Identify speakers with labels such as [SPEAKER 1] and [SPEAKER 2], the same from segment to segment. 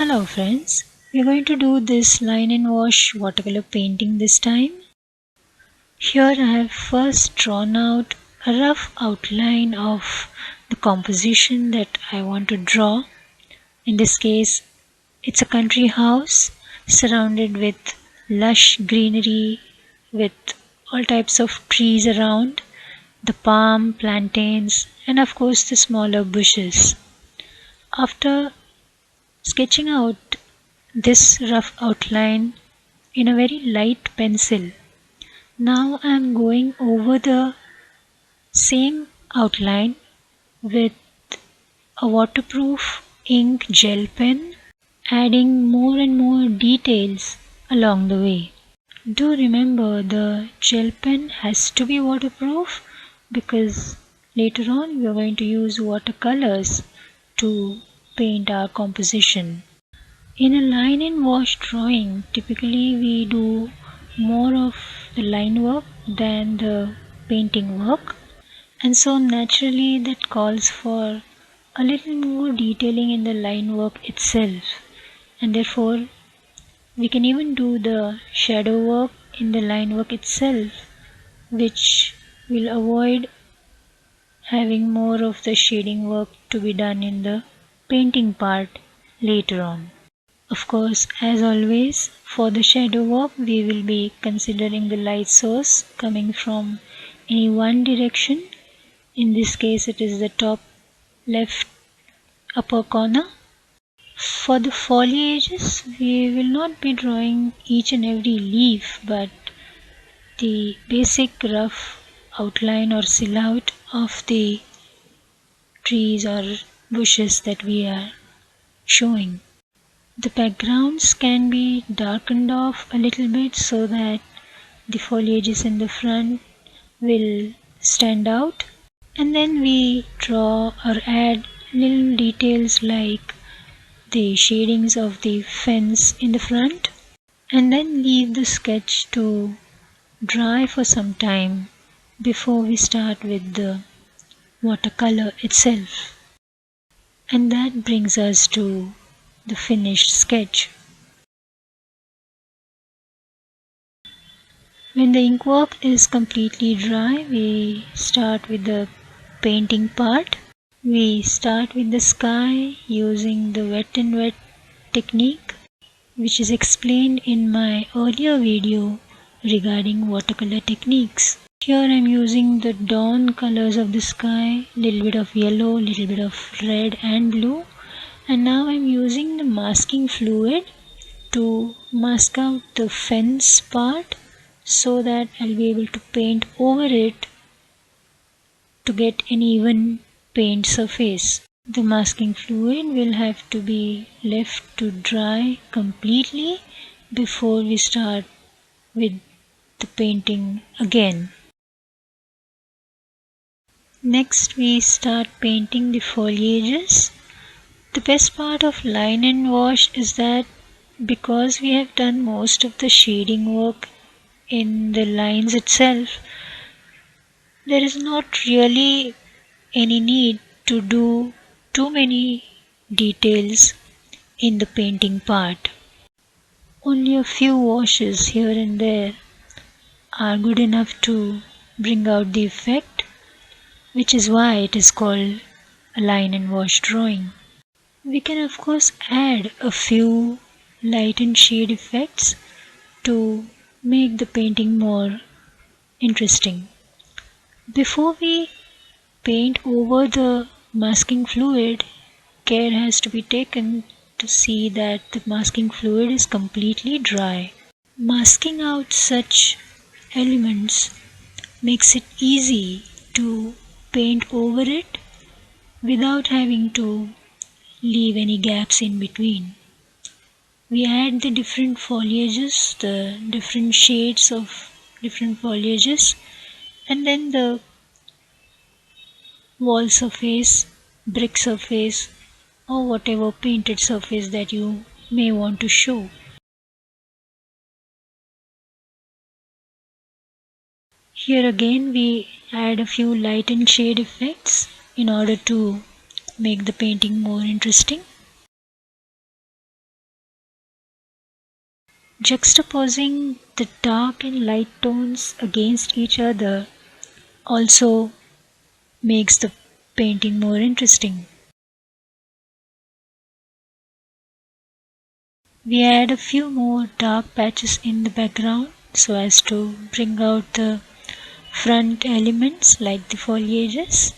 [SPEAKER 1] Hello friends, we are going to do this line and wash watercolor painting this time. Here I have first drawn out a rough outline of the composition that I want to draw. In this case, it's a country house surrounded with lush greenery with all types of trees around, the palm, plantains, and of course the smaller bushes. After sketching out this rough outline in a very light pencil, now I am going over the same outline with a waterproof ink gel pen, adding more and more details along the way. Do remember the gel pen has to be waterproof because later on we are going to use watercolors to paint our composition. In a line and wash drawing, typically we do more of the line work than the painting work, and so naturally that calls for a little more detailing in the line work itself, and therefore we can even do the shadow work in the line work itself, which will avoid having more of the shading work to be done in the painting part later on. Of course, as always, for the shadow work we will be considering the light source coming from any one direction. In this case it is the top left upper corner. For the foliages we will not be drawing each and every leaf, but the basic rough outline or silhouette of the trees or bushes that we are showing. The backgrounds can be darkened off a little bit so that the foliages in the front will stand out, and then we draw or add little details like the shadings of the fence in the front, and then leave the sketch to dry for some time before we start with the watercolor itself. And that brings us to the finished sketch. When the inkwork is completely dry, we start with the painting part. We start with the sky using the wet and wet technique, which is explained in my earlier video regarding watercolor techniques. Here I am using the dawn colors of the sky, little bit of yellow, little bit of red and blue, and now I am using the masking fluid to mask out the fence part so that I'll be able to paint over it to get an even paint surface. The masking fluid will have to be left to dry completely before we start with the painting again. Next we start painting the foliages. The best part of line and wash is that because we have done most of the shading work in the lines itself, there is not really any need to do too many details in the painting part. Only a few washes here and there are good enough to bring out the effect, which is why it is called a line and wash drawing. We can of course add a few light and shade effects to make the painting more interesting. Before we paint over the masking fluid, care has to be taken to see that the masking fluid is completely dry. Masking out such elements makes it easy to paint over it without having to leave any gaps in between. We add the different foliages, the different shades of different foliages, and then the wall surface, brick surface, or whatever painted surface that you may want to show. Here again we add a few light and shade effects in order to make the painting more interesting. Juxtaposing the dark and light tones against each other also makes the painting more interesting. We add a few more dark patches in the background so as to bring out the front elements like the foliages.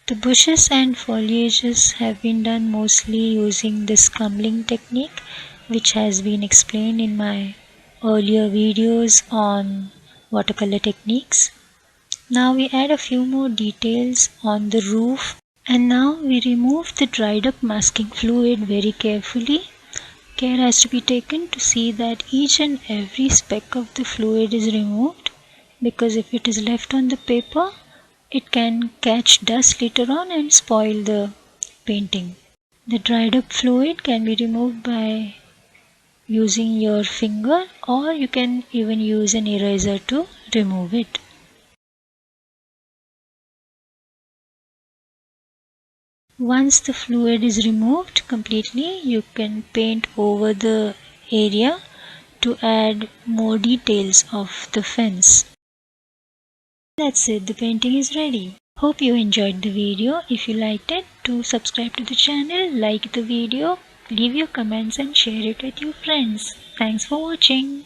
[SPEAKER 1] The bushes and foliages have been done mostly using this Camlin technique, which has been explained in my earlier videos on watercolor techniques. Now we add a few more details on the roof, and now we remove the dried up masking fluid very carefully. Care has to be taken to see that each and every speck of the fluid is removed, because if it is left on the paper, it can catch dust later on and spoil the painting. The dried up fluid can be removed by using your finger, or you can even use an eraser to remove it. Once the fluid is removed completely, you can paint over the area to add more details of the fence. That's it, the painting is ready. Hope you enjoyed the video. If you liked it, do subscribe to the channel, like the video, leave your comments and share it with your friends. Thanks for watching.